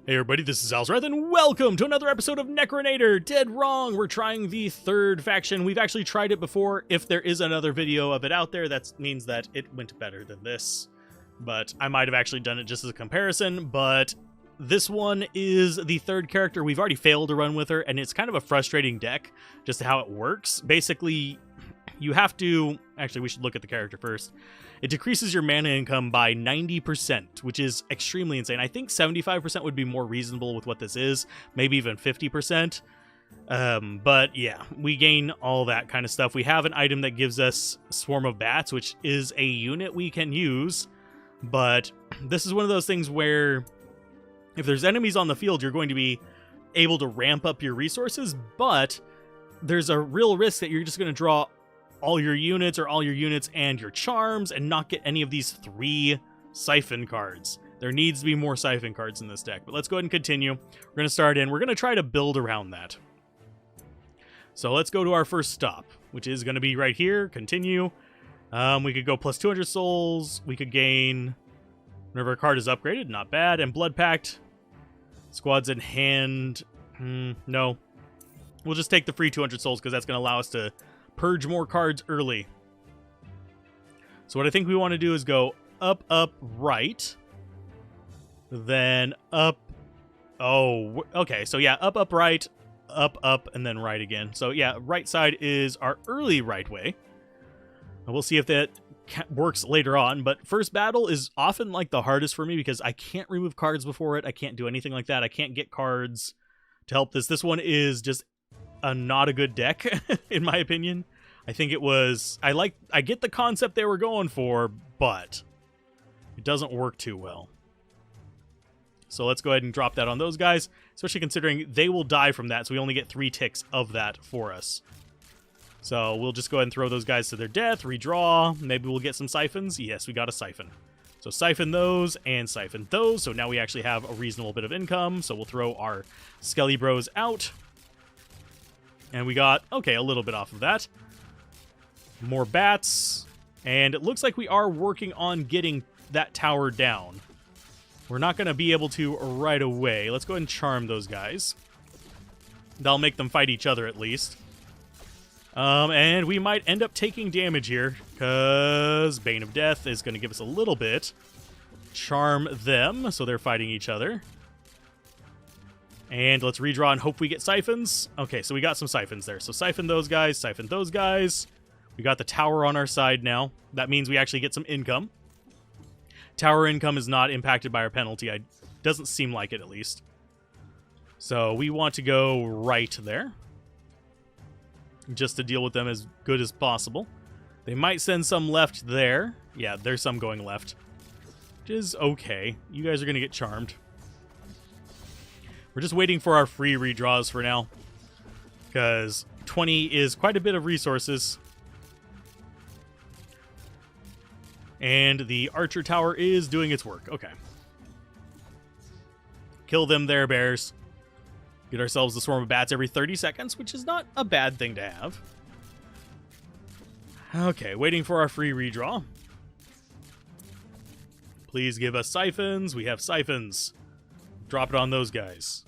Hey everybody, this is Alzorath, and welcome to another episode of Necronator! Dead wrong! We're trying the third faction. We've actually tried it before. If there is another video of it out there, that means that it went better than this. But I might have actually done it just as a comparison, but this one is the third character. We've already failed to run with her, and it's kind of a frustrating deck, just how it works. Basically, you have to... Actually, we should look at the character first. It decreases your mana income by 90%, which is extremely insane. I think 75% would be more reasonable with what this is, maybe even 50%. But yeah, we gain all that kind of stuff. We have an item that gives us Swarm of Bats, which is a unit we can use, but this is one of those things where if there's enemies on the field, you're going to be able to ramp up your resources, but there's a real risk that you're just going to draw all your units and your charms and not get any of these 3 siphon cards. There needs to be more siphon cards in this deck, but let's go ahead and continue. We're going to start in. We're going to try to build around that. So let's go to our first stop, which is going to be right here. Continue. We could go plus 200 souls. We could gain whenever a card is upgraded. Not bad. And Blood Pact. Squads in hand. No. We'll just take the free 200 souls because that's going to allow us to purge more cards early. So what I think we want to do is go up, up, right. Then up. Oh, okay. So yeah, up, up, right. Up, and then right again. So yeah, right side is our early right way. And we'll see if that works later on. But first battle is often like the hardest for me because I can't remove cards before it. I can't do anything like that. I can't get cards to help this. This one is just not a good deck in my opinion. I think it was I get the concept they were going for, but it doesn't work too well. So let's go ahead and drop that on those guys, especially considering they will die from that, so we only get 3 ticks of that for us. So we'll just go ahead and throw those guys to their death, redraw. Maybe we'll get some siphons. Yes, we got a siphon. So siphon those and siphon those. So now we actually have a reasonable bit of income. So we'll throw our Skelly Bros out. And we got, okay, a little bit off of that. More bats. And it looks like we are working on getting that tower down. We're not going to be able to right away. Let's go ahead and charm those guys. That'll make them fight each other at least. And we might end up taking damage here, because Bane of Death is going to give us a little bit. Charm them, so they're fighting each other. And let's redraw and hope we get siphons. Okay, so we got some siphons there. So siphon those guys, siphon those guys. We got the tower on our side now. That means we actually get some income. Tower income is not impacted by our penalty. Doesn't seem like it, at least. So we want to go right there, just to deal with them as good as possible. They might send some left there. Yeah, there's some going left, which is okay. You guys are going to get charmed. We're just waiting for our free redraws for now, because 20 is quite a bit of resources. And the archer tower is doing its work. Okay. Kill them there, bears. Get ourselves the Swarm of Bats every 30 seconds, which is not a bad thing to have. Okay, waiting for our free redraw. Please give us siphons. We have siphons. Drop it on those guys.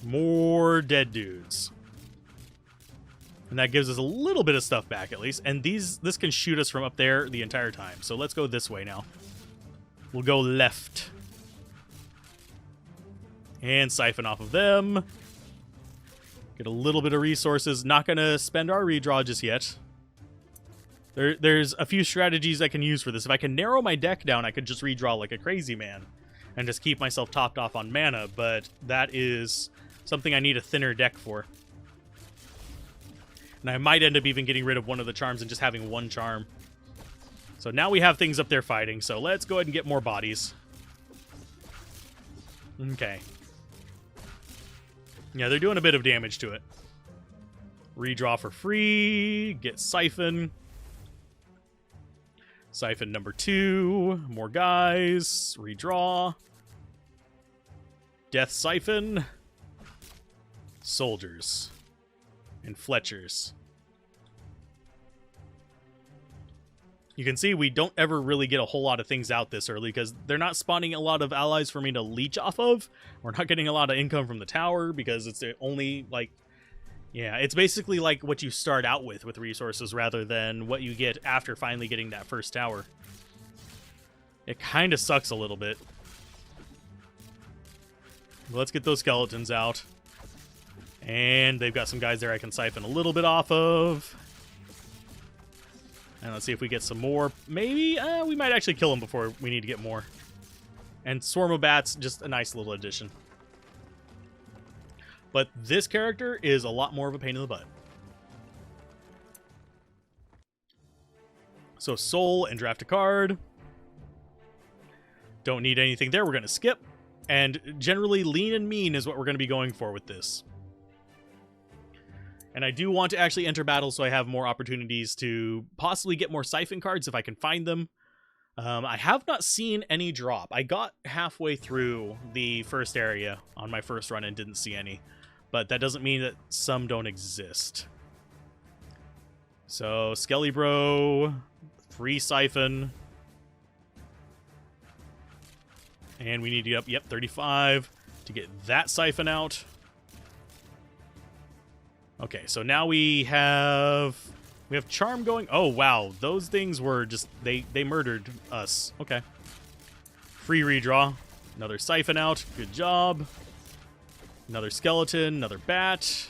More dead dudes. And that gives us a little bit of stuff back, at least. And this can shoot us from up there the entire time. So let's go this way now. We'll go left. And siphon off of them. Get a little bit of resources. Not going to spend our redraw just yet. There's a few strategies I can use for this. If I can narrow my deck down, I could just redraw like a crazy man and just keep myself topped off on mana. But that is something I need a thinner deck for. And I might end up even getting rid of one of the charms and just having one charm. So now we have things up there fighting. So let's go ahead and get more bodies. Okay. Yeah, they're doing a bit of damage to it. Redraw for free. Get siphon. Siphon number 2. More guys. Redraw. Death siphon. Soldiers. And Fletchers. You can see we don't ever really get a whole lot of things out this early because they're not spawning a lot of allies for me to leech off of. We're not getting a lot of income from the tower because it's only, like... Yeah, it's basically like what you start out with resources rather than what you get after finally getting that first tower. It kind of sucks a little bit. Let's get those skeletons out. And they've got some guys there I can siphon a little bit off of. And let's see if we get some more. Maybe we might actually kill them before we need to get more. And Swarm of Bats, just a nice little addition. But this character is a lot more of a pain in the butt. So Soul and draft a card. Don't need anything there. We're going to skip. And generally, lean and mean is what we're going to be going for with this. And I do want to actually enter battle so I have more opportunities to possibly get more siphon cards if I can find them. I have not seen any drop. I got halfway through the first area on my first run and didn't see any. But that doesn't mean that some don't exist. So, Skelly Bro, free siphon. And we need to get up, 35 to get that siphon out. Okay, so now we have charm going. Oh, wow. Those things were just, they murdered us. Okay. Free redraw. Another siphon out. Good job. Another skeleton, another bat.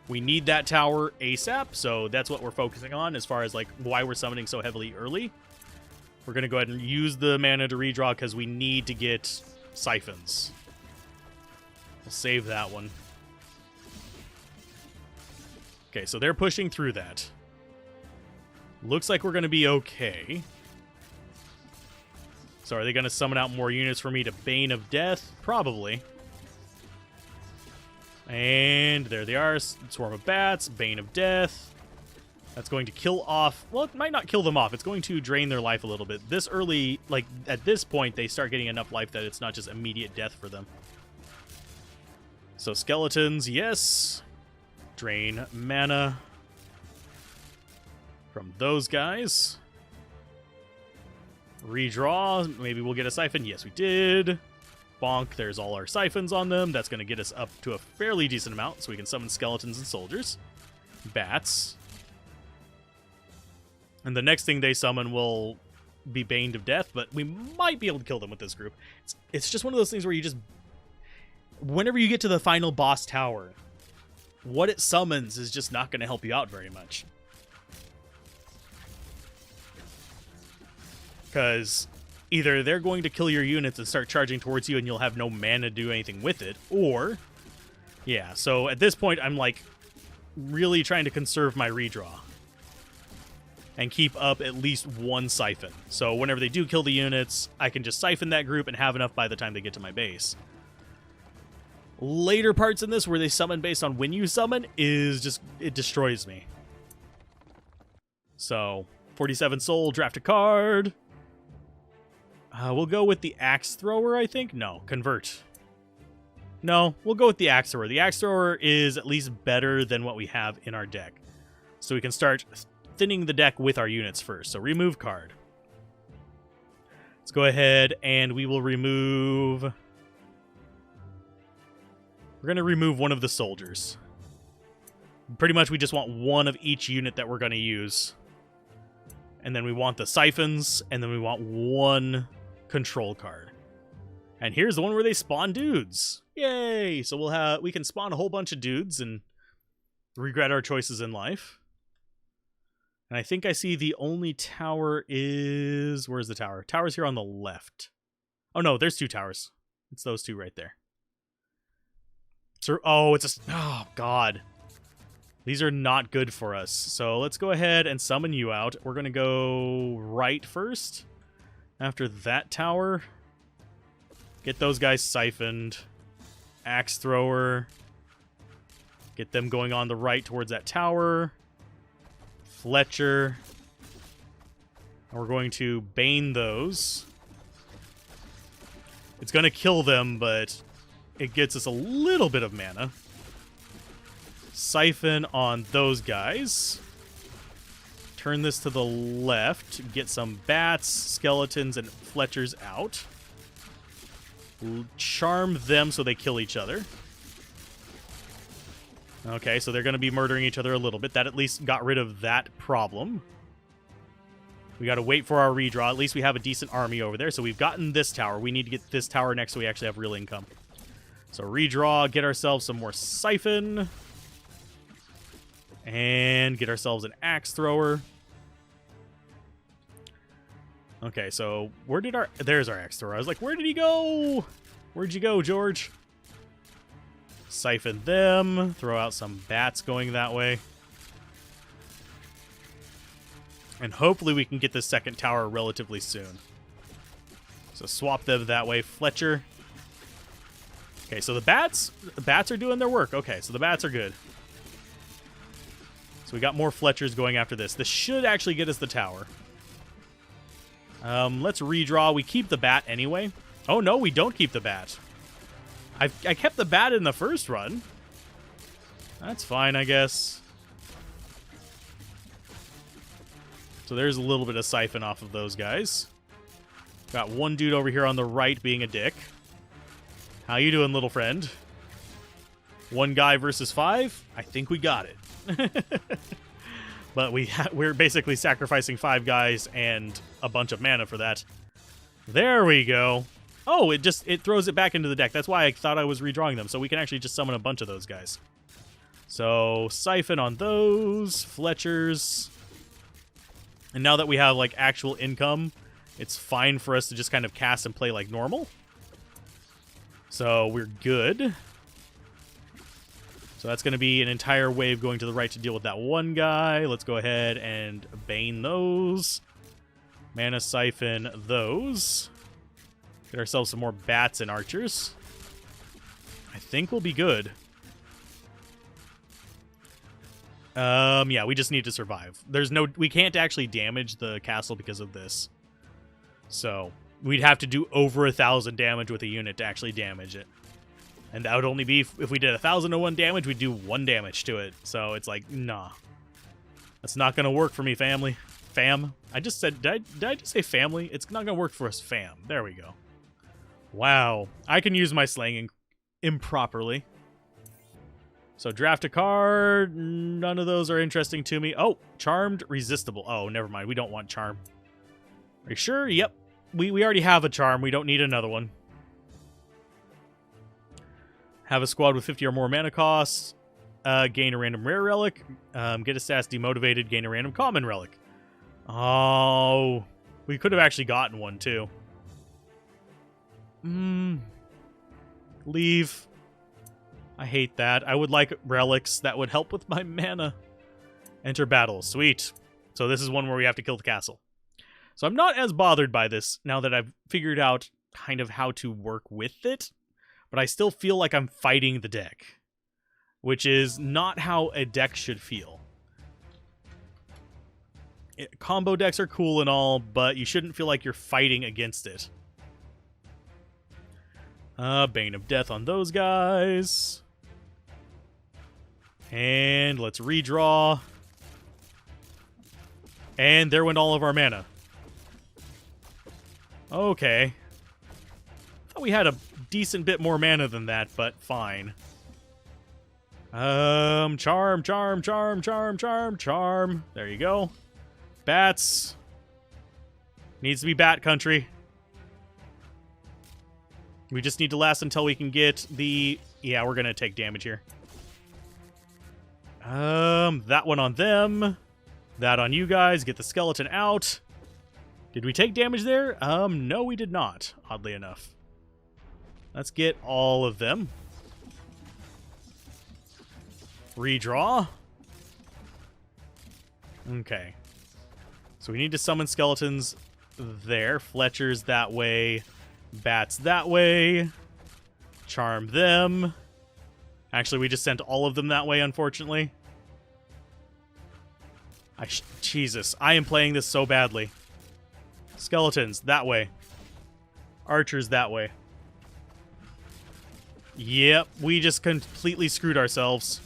We need that tower ASAP, so that's what we're focusing on as far as like why we're summoning so heavily early. We're going to go ahead and use the mana to redraw because we need to get siphons. We'll save that one. Okay, so they're pushing through that. Looks like we're going to be okay. So are they going to summon out more units for me to Bane of Death? Probably. And there they are. Swarm of Bats, Bane of Death. That's going to kill off... Well, it might not kill them off. It's going to drain their life a little bit. This early, like, at this point, they start getting enough life that it's not just immediate death for them. So skeletons, yes. Drain mana from those guys. Redraw. Maybe we'll get a siphon. Yes, we did. Bonk. There's all our siphons on them. That's going to get us up to a fairly decent amount so we can summon skeletons and soldiers. Bats. And the next thing they summon will be Baned of Death, but we might be able to kill them with this group. It's just one of those things where you just... Whenever you get to the final boss tower, what it summons is just not going to help you out very much. Because either they're going to kill your units and start charging towards you and you'll have no mana to do anything with it, or... Yeah, so at this point, I'm like really trying to conserve my redraw and keep up at least one siphon. So whenever they do kill the units, I can just siphon that group and have enough by the time they get to my base. Later parts in this where they summon based on when you summon is just, it destroys me. So, 47 soul, draft a card. We'll go with the Axe Thrower, I think. No, convert. No, we'll go with the Axe Thrower. The Axe Thrower is at least better than what we have in our deck. So we can start thinning the deck with our units first. So remove card. Let's go ahead and we will remove... We're going to remove one of the soldiers. Pretty much we just want one of each unit that we're going to use. And then we want the siphons, and then we want one control card. And here's the one where they spawn dudes. Yay! So we can spawn a whole bunch of dudes and regret our choices in life. And I think I see the only tower is... Where's the tower? Tower's here on the left. Oh no, there's two towers. It's those two right there. So, oh, it's a... Oh, God. These are not good for us. So let's go ahead and summon you out. We're going to go right first. After that tower. Get those guys siphoned. Axe Thrower. Get them going on the right towards that tower. Fletcher. And we're going to Bane those. It's going to kill them, but... It gets us a little bit of mana. Siphon on those guys. turn this to the left, get some bats, skeletons, and Fletchers out. Charm them so they kill each other. Okay, so they're going to be murdering each other a little bit. That at least got rid of that problem. We got to wait for our redraw. At least we have a decent army over there. So we've gotten this tower. We need to get this tower next so we actually have real income. So redraw, get ourselves some more siphon. And get ourselves an axe thrower. Okay, so where did there's our axe thrower. I was like, where did he go? Where'd you go, George? Siphon them. Throw out some bats going that way. And hopefully we can get this second tower relatively soon. So swap them that way. Fletcher. Okay, so the bats are doing their work. Okay, so the bats are good. So we got more Fletchers going after this. This should actually get us the tower. Let's redraw. We keep the bat anyway. Oh, no, we don't keep the bat. I kept the bat in the first run. That's fine, I guess. So there's a little bit of siphon off of those guys. Got one dude over here on the right being a dick. How you doing, little friend? One guy versus 5? I think we got it. But we're basically sacrificing 5 guys and a bunch of mana for that. There we go. Oh, it throws it back into the deck. That's why I thought I was redrawing them. So we can actually just summon a bunch of those guys. So siphon on those. Fletchers. And now that we have like actual income, it's fine for us to just kind of cast and play like normal. So we're good. So that's going to be an entire wave going to the right to deal with that one guy. Let's go ahead and bane those. Mana siphon those. Get ourselves some more bats and archers. I think we'll be good. Yeah, we just need to survive. We can't actually damage the castle because of this. So we'd have to do over 1,000 damage with a unit to actually damage it. And that would only be, if we did 1,001 damage, we'd do 1 damage to it. So it's like, nah. That's not going to work for me, family. Fam. I just said, did I just say family? It's not going to work for us, fam. There we go. Wow. I can use my slang improperly. So draft a card. None of those are interesting to me. Oh, charmed, resistible. Oh, never mind. We don't want charm. Are you sure? Yep. We already have a charm. We don't need another one. Have a squad with 50 or more mana costs. Gain a random rare relic. Get a stats demotivated. Gain a random common relic. Oh, we could have actually gotten one too. Leave. I hate that. I would like relics that would help with my mana. Enter battle. Sweet. So this is one where we have to kill the castle. So I'm not as bothered by this now that I've figured out kind of how to work with it. But I still feel like I'm fighting the deck, which is not how a deck should feel. Combo decks are cool and all, but you shouldn't feel like you're fighting against it. Bane of Death on those guys. And let's redraw. And there went all of our mana. Okay. Thought we had a decent bit more mana than that, but fine. Charm, charm, charm, charm, charm, charm. There you go. Bats. Needs to be bat country. We just need to last until we can get the... Yeah, we're going to take damage here. That one on them. That on you guys. Get the skeleton out. Did we take damage there? No, we did not, oddly enough. Let's get all of them. Redraw. Okay. So we need to summon skeletons there. Fletchers that way. Bats that way. Charm them. Actually, we just sent all of them that way, unfortunately. Jesus, I am playing this so badly. Skeletons that way. Archers that way. Yep, we just completely screwed ourselves.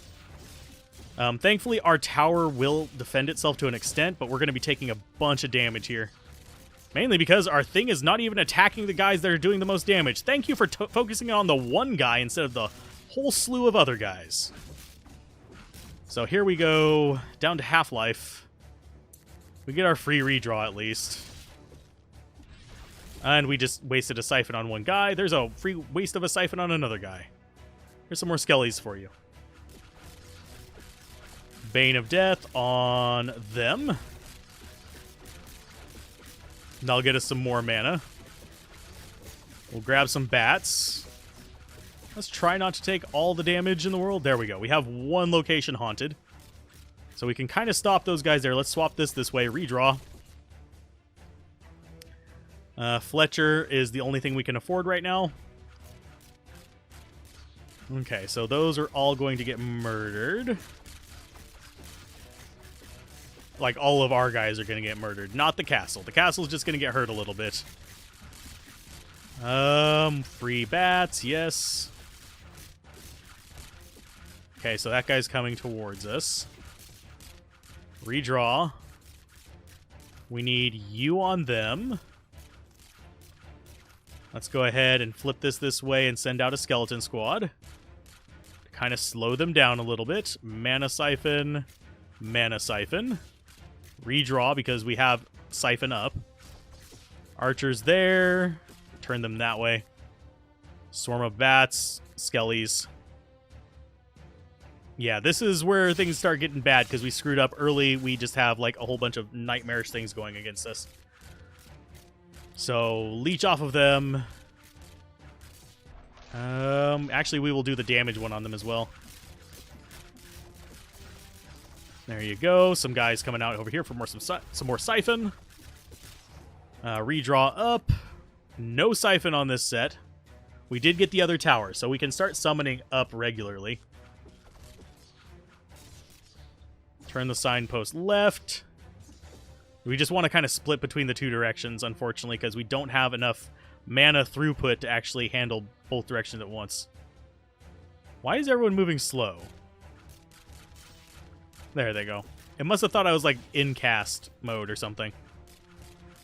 Thankfully, our tower will defend itself to an extent, but we're going to be taking a bunch of damage here. Mainly because our thing is not even attacking the guys that are doing the most damage. Thank you for focusing on the one guy instead of the whole slew of other guys. So here we go, down to half-life. We get our free redraw at least. And we just wasted a siphon on one guy. There's a free waste of a siphon on another guy. Here's some more skellies for you. Bane of Death on them. And that'll get us some more mana. We'll grab some bats. Let's try not to take all the damage in the world. There we go. We have one location haunted. So we can kind of stop those guys there. Let's swap this way. Redraw. Fletcher is the only thing we can afford right now. Okay, so those are all going to get murdered. Like, all of our guys are going to get murdered. Not the castle. The castle's just going to get hurt a little bit. Free bats, yes. Okay, so that guy's coming towards us. Redraw. We need you on them. Let's go ahead and flip this way and send out a skeleton squad. To kind of slow them down a little bit. Mana siphon. Mana siphon. Redraw because we have siphon up. Archers there. Turn them that way. Swarm of bats. Skellies. Yeah, this is where things start getting bad because we screwed up early. We just have like a whole bunch of nightmarish things going against us. So, leech off of them. Actually, we will do the damage one on them as well. There you go. Some guys coming out over here for some more siphon. Redraw up. No siphon on this set. We did get the other tower, so we can start summoning up regularly. Turn the signpost left. We just want to kind of split between the two directions, unfortunately, because we don't have enough mana throughput to actually handle both directions at once. Why is everyone moving slow? There they go. It must have thought I was, like, in cast mode or something.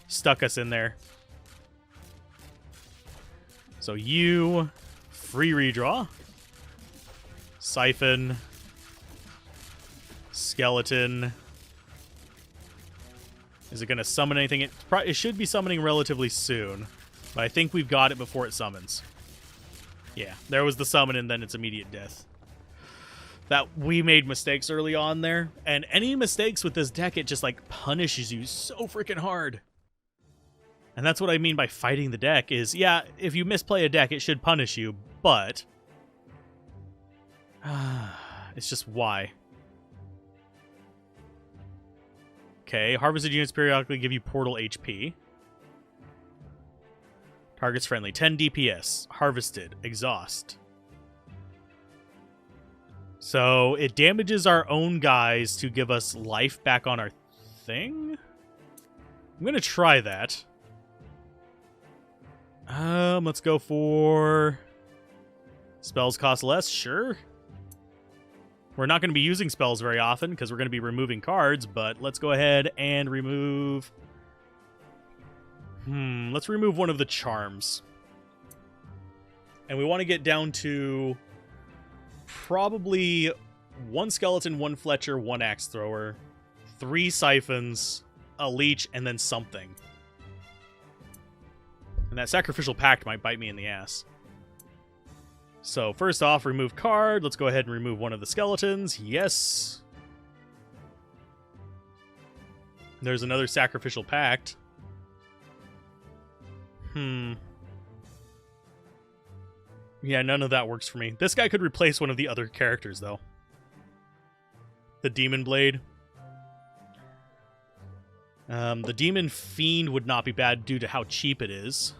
Stuck us in there. So you, free redraw. Siphon. Skeleton. Is it going to summon anything? It should be summoning relatively soon. But I think we've got it before it summons. Yeah, there was the summon and then it's immediate death. That we made mistakes early on there. And any mistakes with this deck, it just like punishes you so freaking hard. And that's what I mean by fighting the deck is, yeah, if you misplay a deck, it should punish you. But it's just why. Okay, harvested units periodically give you portal HP. Target's friendly. 10 DPS. Harvested. Exhaust. So, it damages our own guys to give us life back on our thing? I'm going to try that. Let's go for... Spells cost less? Sure. We're not going to be using spells very often because we're going to be removing cards, but let's go ahead and remove... let's remove one of the charms. And we want to get down to probably one skeleton, one Fletcher, one axe thrower, 3 siphons, a leech, and then something. And that sacrificial pact might bite me in the ass. So, first off, remove card. Let's go ahead and remove one of the skeletons. Yes. There's another sacrificial pact. Yeah, none of that works for me. This guy could replace one of the other characters, though. The Demon Blade. The Demon Fiend would not be bad due to how cheap it is.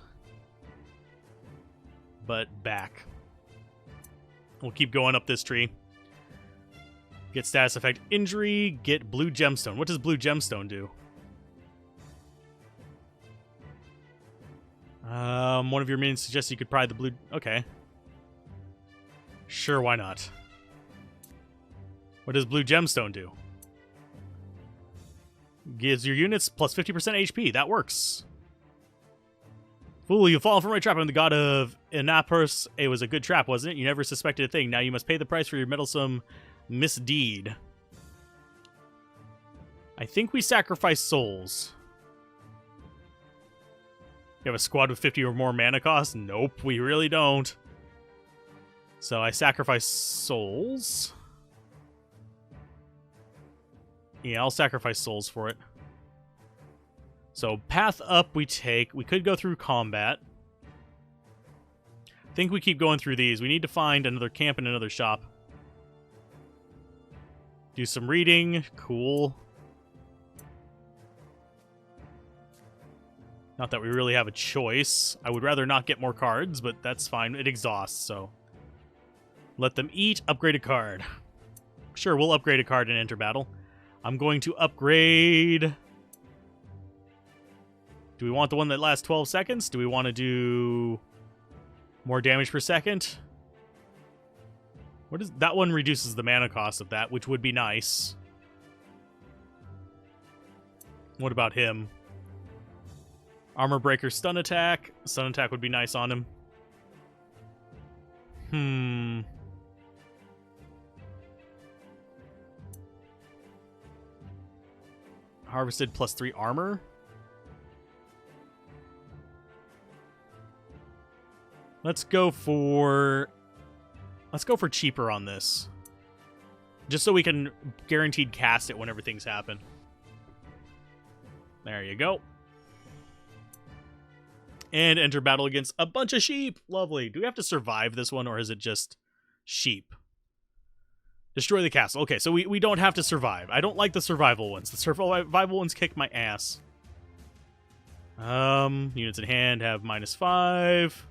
But back. We'll keep going up this tree. Get status effect injury. Get blue gemstone. What does blue gemstone do? One of your minions suggests you could pry the blue... Okay. Sure, why not? What does blue gemstone do? Gives your units plus 50% HP. That works. Fool, you've fallen for my trap. I'm the god of Inapus. It was a good trap, wasn't it? You never suspected a thing. Now you must pay the price for your meddlesome misdeed. I think we sacrifice souls. You have a squad with 50 or more mana cost? Nope, we really don't. So I sacrifice souls. Yeah, I'll sacrifice souls for it. So path up we take. We could go through combat. I think we keep going through these. We need to find another camp and another shop. Do some reading. Cool. Not that we really have a choice. I would rather not get more cards, but that's fine. It exhausts, so... Let them eat. Upgrade a card. Sure, we'll upgrade a card and enter battle. I'm going to upgrade... Do we want the one that lasts 12 seconds? Do we want to do more damage per second? What is that one? Reduces the mana cost of that, which would be nice. What about him? Armor breaker, stun attack. Stun attack would be nice on him. Harvested plus 3 armor. Let's go for cheaper on this. Just so we can guaranteed cast it whenever things happen. There you go. And enter battle against a bunch of sheep. Lovely. Do we have to survive this one, or is it just sheep? Destroy the castle. Okay, so we don't have to survive. I don't like the survival ones. The survival ones kick my ass. Units in hand have -5.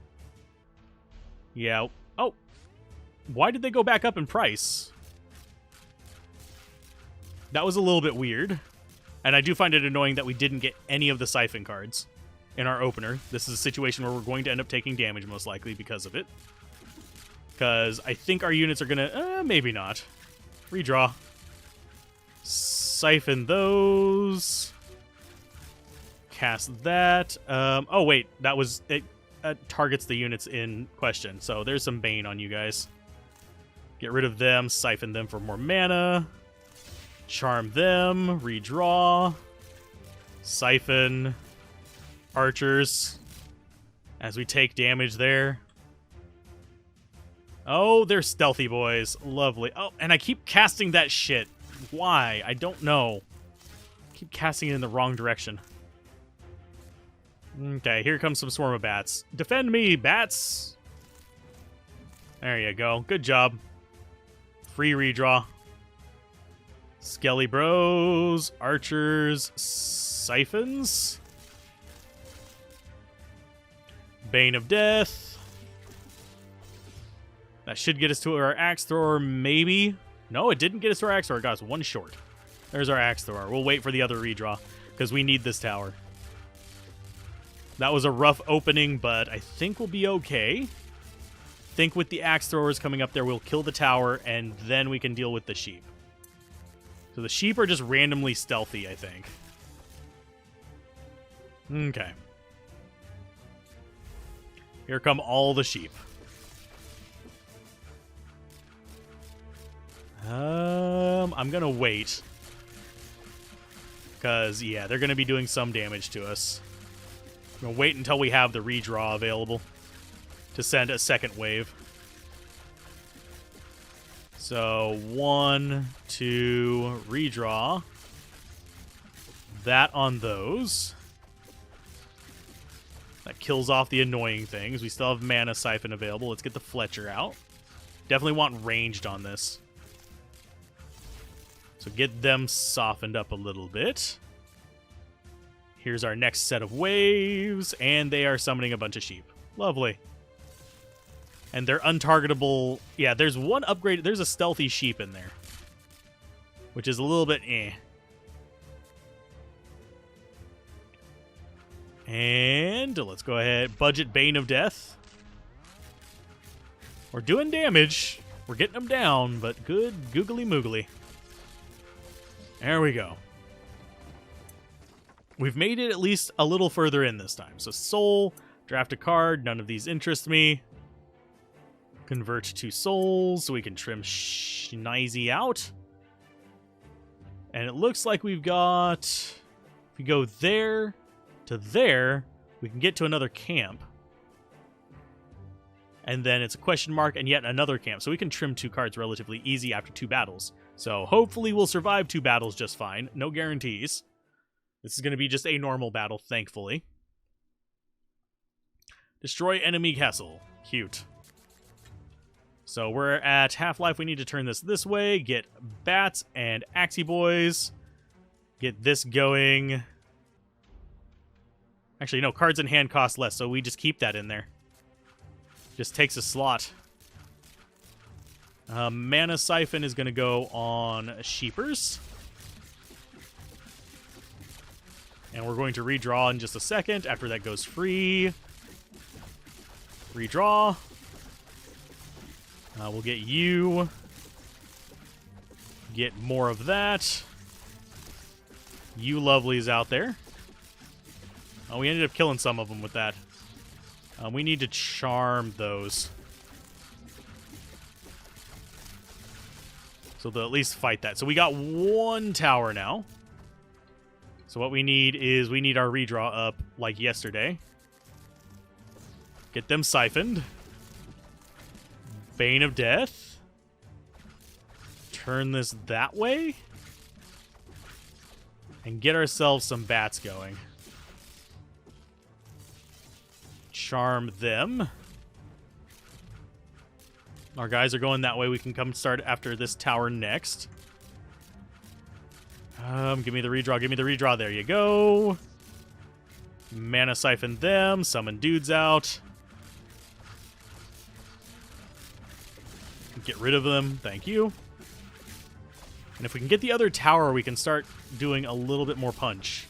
Yeah. Oh. Why did they go back up in price? That was a little bit weird. And I do find it annoying that we didn't get any of the siphon cards in our opener. This is a situation where we're going to end up taking damage, most likely, because of it. Because I think our units are going to... maybe not. Redraw. Siphon those. Cast that. Oh, wait. That was... It targets the units in question. So there's some Bane on you guys. Get rid of them. Siphon them for more mana. Charm them. Redraw. Siphon. Archers. As we take damage there. Oh, they're stealthy boys. Lovely. Oh, and I keep casting that shit. Why? I don't know. I keep casting it in the wrong direction. Okay, here comes some swarm of bats. Defend me, bats! There you go. Good job. Free redraw. Skelly bros. Archers. Siphons. Bane of Death. That should get us to our axe thrower, maybe. No, it didn't get us to our axe thrower. It got us one short. There's our axe thrower. We'll wait for the other redraw, because we need this tower. That was a rough opening, but I think we'll be okay. I think with the axe throwers coming up there, we'll kill the tower, and then we can deal with the sheep. So the sheep are just randomly stealthy, I think. Okay. Here come all the sheep. I'm gonna wait. Because, yeah, they're gonna be doing some damage to us. I'm gonna wait until we have the redraw available to send a second wave. So, 1, 2, redraw. That on those. That kills off the annoying things. We still have mana siphon available. Let's get the Fletcher out. Definitely want ranged on this. So get them softened up a little bit. Here's our next set of waves, and they are summoning a bunch of sheep. Lovely. And they're untargetable. Yeah, there's one upgrade. There's a stealthy sheep in there, which is a little bit eh. And let's go ahead. Budget Bane of Death. We're doing damage. We're getting them down, but good googly moogly. There we go. We've made it at least a little further in this time. So soul, draft a card. None of these interest me. Convert to souls so we can trim Schneezy out. And it looks like we've got... If we go there to there, we can get to another camp. And then it's a question mark and yet another camp. So we can trim 2 cards relatively easy after 2 battles. So hopefully we'll survive 2 battles just fine. No guarantees. This is going to be just a normal battle, thankfully. Destroy enemy castle. Cute. So we're at half-life. We need to turn this way. Get bats and axie boys. Get this going. Actually, no, cards in hand cost less, so we just keep that in there. Just takes a slot. Mana Siphon is going to go on Sheepers. And we're going to redraw in just a second. After that goes free. Redraw. We'll get you. Get more of that. You lovelies out there. Oh, we ended up killing some of them with that. We need to charm those. So they'll at least fight that. So we got 1 tower now. So what we need is we need our redraw up like yesterday. Get them siphoned. Bane of Death. Turn this that way. And get ourselves some bats going. Charm them. Our guys are going that way. We can come start after this tower next. Give me the redraw. Give me the redraw. There you go. Mana Siphon them. Summon dudes out. Get rid of them. Thank you. And if we can get the other tower, we can start doing a little bit more punch.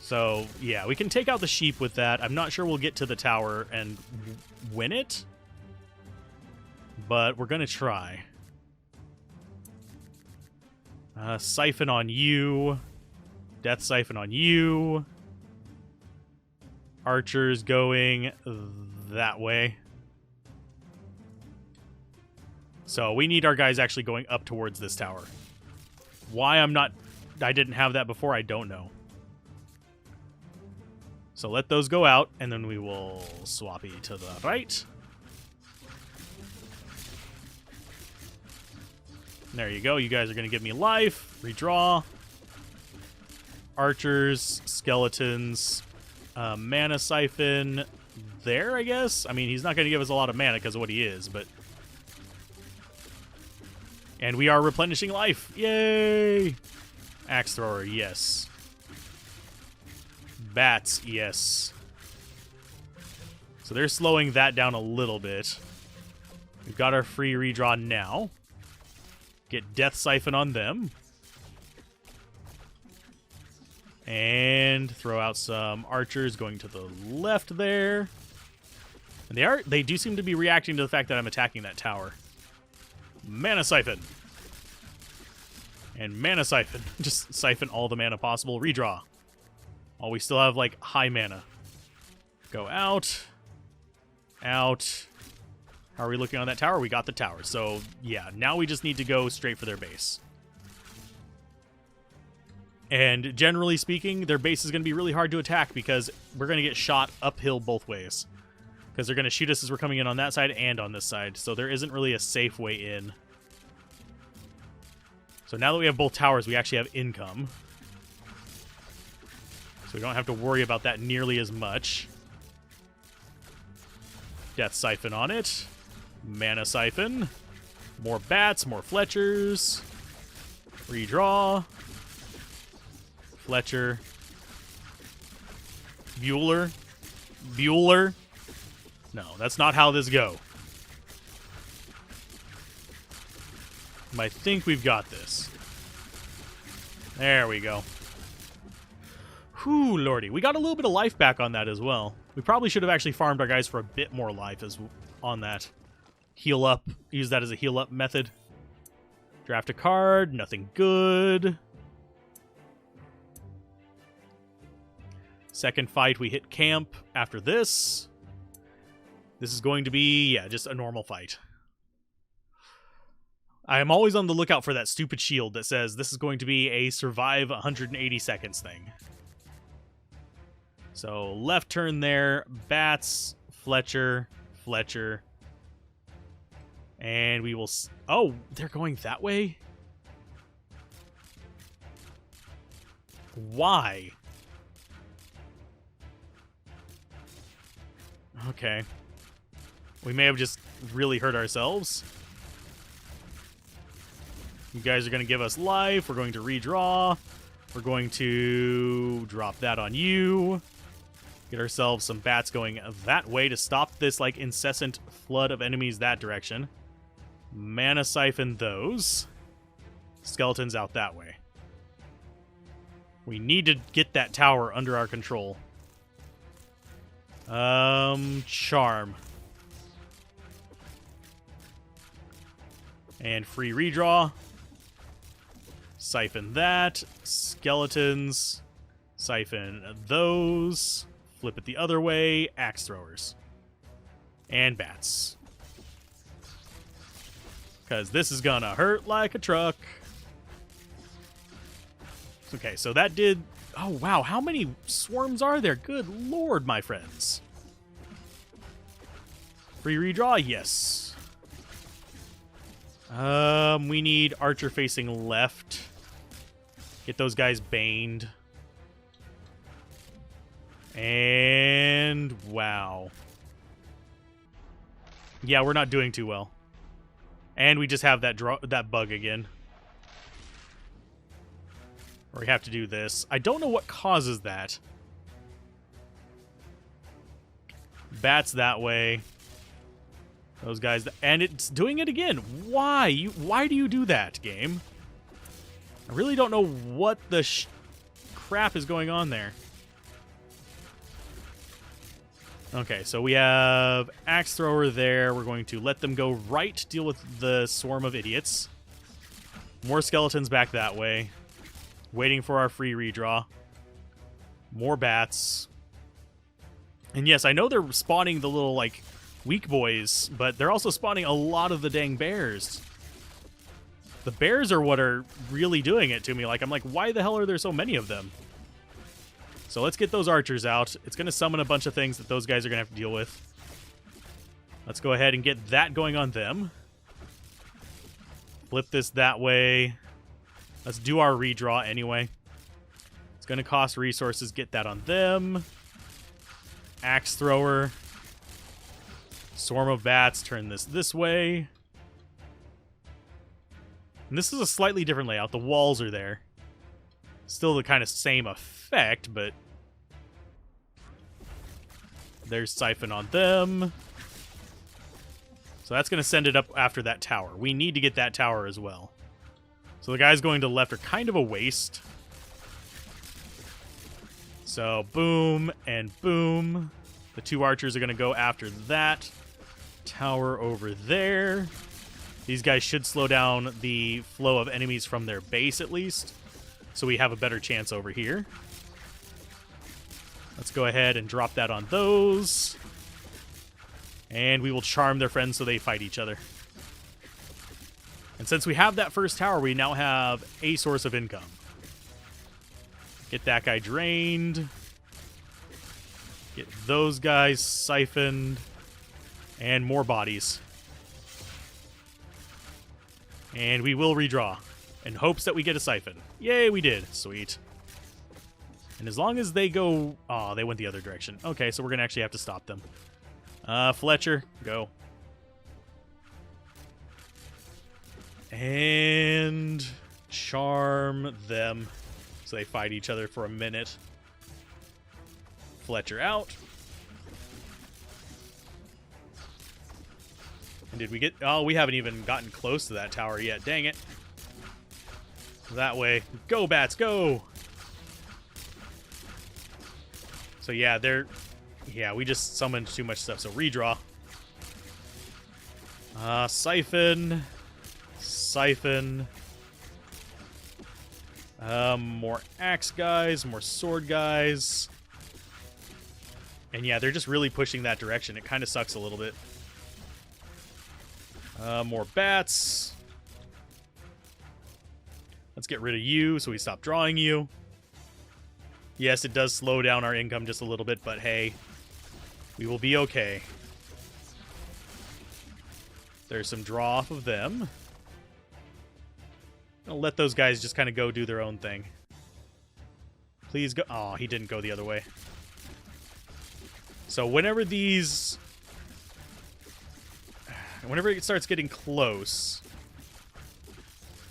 So, yeah, we can take out the sheep with that. I'm not sure we'll get to the tower and win it. But we're going to try. Siphon on you. Death Siphon on you. Archers going that way. So we need our guys actually going up towards this tower. Why I didn't have that before, I don't know. So let those go out, and then we will swappy to the right. There you go. You guys are going to give me life. Redraw. Archers, skeletons, mana siphon there, I guess. I mean, he's not going to give us a lot of mana because of what he is, but... And we are replenishing life. Yay! Axe thrower, yes. Bats, yes. So they're slowing that down a little bit. We've got our free redraw now. Get Death Siphon on them. And throw out some archers going to the left there. And they do seem to be reacting to the fact that I'm attacking that tower. Mana Siphon. And Mana Siphon. Just siphon all the mana possible. Redraw. Oh, we still have, like, high mana. Go out. Out. How are we looking on that tower? We got the tower. So, yeah, now we just need to go straight for their base. And generally speaking, their base is going to be really hard to attack because we're going to get shot uphill both ways. Because they're going to shoot us as we're coming in on that side and on this side. So there isn't really a safe way in. So now that we have both towers, we actually have income. So we don't have to worry about that nearly as much. Death Siphon on it. Mana Siphon. More bats, more Fletchers. Redraw. Fletcher. Bueller. Bueller. No, that's not how this go. I think we've got this. There we go. Whew, lordy. We got a little bit of life back on that as well. We probably should have actually farmed our guys for a bit more life on that. Heal up. Use that as a heal up method. Draft a card. Nothing good. Second fight, we hit camp after this. This is going to be, yeah, just a normal fight. I am always on the lookout for that stupid shield that says this is going to be a survive 180 seconds thing. So left turn there, Bats, Fletcher, Fletcher. And we will... Oh, they're going that way? Why? Okay. We may have just really hurt ourselves. You guys are going to give us life. We're going to redraw. We're going to drop that on you. Get ourselves some bats going that way to stop this like incessant flood of enemies that direction. Mana siphon those. Skeletons out that way. We need to get that tower under our control. Charm. And free redraw. Siphon that. Skeletons. Siphon those. Flip it the other way. Axe throwers. And bats. Because this is gonna hurt like a truck. Okay, so that did... Oh, wow. How many swarms are there? Good lord, my friends. Free redraw? Yes. We need archer facing left. Get those guys baned. And... Wow. Yeah, we're not doing too well. And we just have that bug again. Or we have to do this. I don't know what causes that. Bats that way. Those guys... And it's doing it again. Why? Why do you do that, game? I really don't know what the crap is going on there. Okay, so we have Axe Thrower there. We're going to let them go right, deal with the swarm of idiots. More skeletons back that way. Waiting for our free redraw. More bats. And yes, I know they're spawning the little, like, weak boys, but they're also spawning a lot of the dang bears. The bears are what are really doing it to me. Like, I'm like, why the hell are there so many of them? So let's get those archers out. It's going to summon a bunch of things that those guys are going to have to deal with. Let's go ahead and get that going on them. Flip this that way. Let's do our redraw anyway. It's going to cost resources. Get that on them. Axe Thrower. Swarm of Bats. Turn this way. And this is a slightly different layout. The walls are there. Still the kind of same effect, but... There's Siphon on them. So that's going to send it up after that tower. We need to get that tower as well. So the guys going to the left are kind of a waste. So boom and boom. The two archers are going to go after that tower over there. These guys should slow down the flow of enemies from their base at least. So we have a better chance over here. Let's go ahead and drop that on those. And we will charm their friends so they fight each other. And since we have that first tower, we now have a source of income. Get that guy drained. Get those guys siphoned. And more bodies. And we will redraw. In hopes that we get a siphon. Yay, we did. Sweet. And as long as they go... Oh, they went the other direction. Okay, so we're going to actually have to stop them. Fletcher, go. And charm them so they fight each other for a minute. Fletcher out. And did we get... Oh, we haven't even gotten close to that tower yet. Dang it. That way. Go, bats, go! So yeah, they're... Yeah, we just summoned too much stuff, so redraw. Siphon. Siphon. More axe guys, more sword guys. And yeah, they're just really pushing that direction. It kind of sucks a little bit. More bats. Let's get rid of you so we stop drawing you. Yes, it does slow down our income just a little bit, but hey, we will be okay. There's some draw off of them. I'll let those guys just kind of go do their own thing. Please go. Oh, he didn't go the other way. So whenever these... Whenever it starts getting close...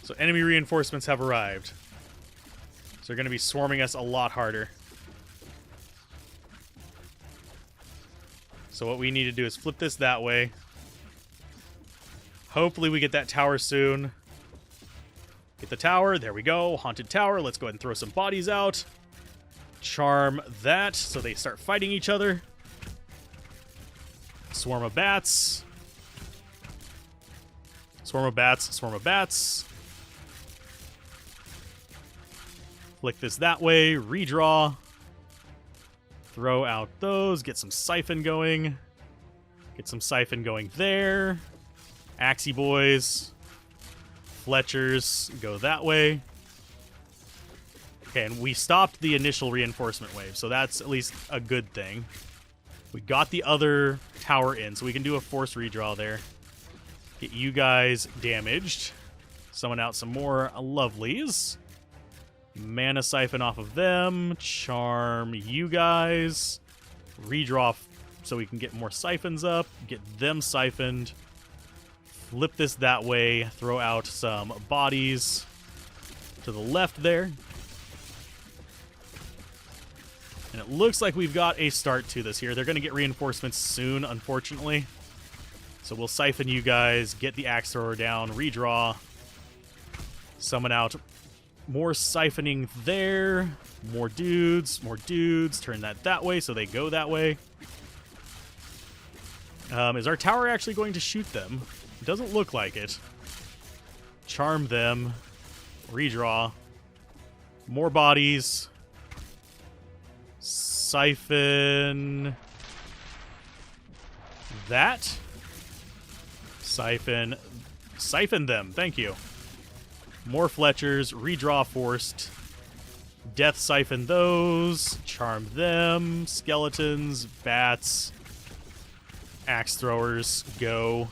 So enemy reinforcements have arrived. So they're going to be swarming us a lot harder. So what we need to do is flip this that way. Hopefully we get that tower soon. Get the tower. There we go. Haunted tower. Let's go ahead and throw some bodies out. Charm that so they start fighting each other. Swarm of bats. Swarm of bats. Swarm of bats. Flick this that way. Redraw. Throw out those. Get some siphon going. Get some siphon going there. Axie boys. Fletchers go that way. Okay, and we stopped the initial reinforcement wave, so that's at least a good thing. We got the other tower in, so we can do a force redraw there. Get you guys damaged. Summon out some more lovelies. Mana siphon off of them. Charm you guys. Redraw so we can get more siphons up. Get them siphoned. Flip this that way. Throw out some bodies to the left there. And it looks like we've got a start to this here. They're going to get reinforcements soon, unfortunately. So we'll siphon you guys. Get the axe thrower down. Redraw. Summon out more siphoning there. More dudes. More dudes. Turn that way so they go that way. Is our tower actually going to shoot them? It doesn't look like it. Charm them. Redraw. More bodies. Siphon that. Siphon them. Thank you. More Fletchers. Redraw forced. Death siphon those. Charm them. Skeletons. Bats. Axe throwers. Go.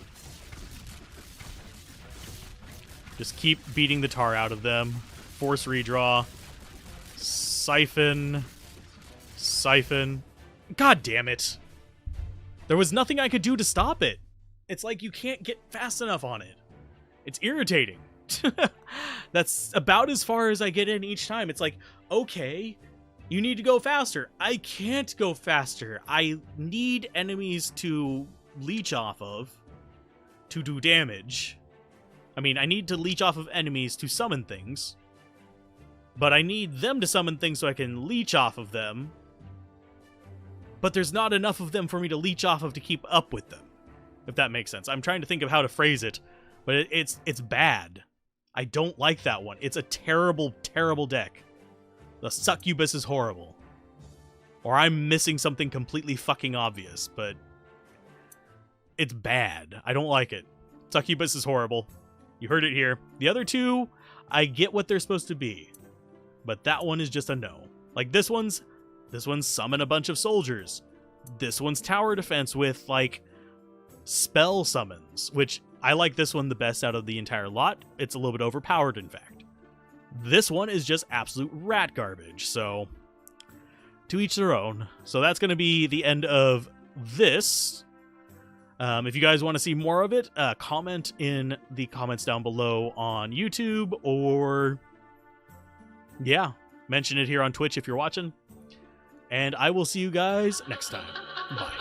Just keep beating the tar out of them. Force redraw. Siphon. Siphon. God damn it. There was nothing I could do to stop it. It's like you can't get fast enough on it. It's irritating. That's about as far as I get in each time. It's like, okay, you need to go faster. I can't go faster. I need enemies to leech off of to do damage. I mean, I need to leech off of enemies to summon things. But I need them to summon things so I can leech off of them. But there's not enough of them for me to leech off of to keep up with them. If that makes sense. I'm trying to think of how to phrase it. But it's bad. I don't like that one. It's a terrible, terrible deck. The Succubus is horrible. Or I'm missing something completely fucking obvious. But it's bad. I don't like it. Succubus is horrible. You heard it here. The other two, I get what they're supposed to be. But that one is just a no. Like this one's summon a bunch of soldiers. This one's tower defense with like spell summons, which I like this one the best out of the entire lot. It's a little bit overpowered, in fact. This one is just absolute rat garbage, so to each their own. So that's going to be the end of this. If you guys want to see more of it, comment in the comments down below on YouTube, or yeah, mention it here on Twitch if you're watching. And I will see you guys next time. Bye.